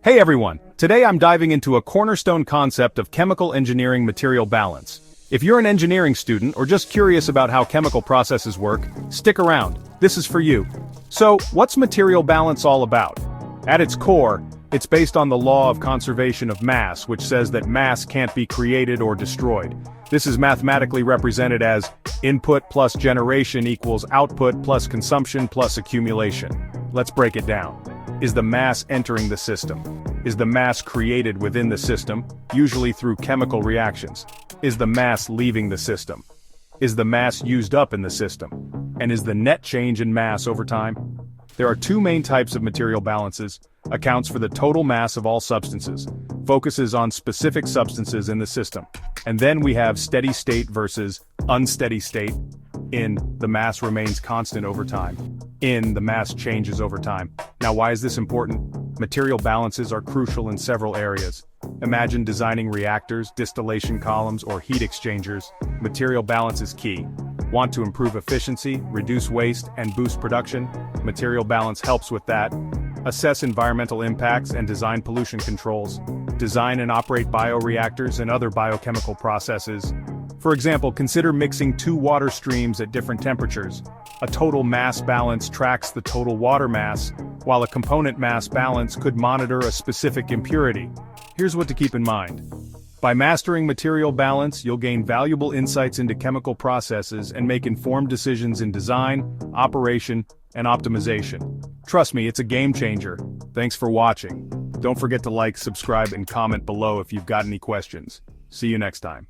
Hey everyone, today I'm diving into a cornerstone concept of chemical engineering material balance. If you're an engineering student or just curious about how chemical processes work, stick around, this is for you. So, what's material balance all about? At its core, it's based on the law of conservation of mass, which says that mass can't be created or destroyed. This is mathematically represented as input plus generation equals output plus consumption plus accumulation. Let's break it down. Is the mass entering the system? Is the mass created within the system, usually through chemical reactions? Is the mass leaving the system? Is the mass used up in the system? And is the net change in mass over time? There are two main types of material balances, accounts for the total mass of all substances, focuses on specific substances in the system. And then we have steady state versus unsteady state. In, the mass remains constant over time. In, the mass changes over time. Now, why is this important? Material balances are crucial in several areas. Imagine designing reactors, distillation columns, or heat exchangers. Material balance is key. Want to improve efficiency, reduce waste, and boost production? Material balance helps with that. Assess environmental impacts and design pollution controls. Design and operate bioreactors and other biochemical processes. For example, consider mixing two water streams at different temperatures. A total mass balance tracks the total water mass, while a component mass balance could monitor a specific impurity. Here's what to keep in mind. By mastering material balance, you'll gain valuable insights into chemical processes and make informed decisions in design, operation, and optimization. Trust me, it's a game changer. Thanks for watching. Don't forget to like, subscribe, and comment below if you've got any questions. See you next time.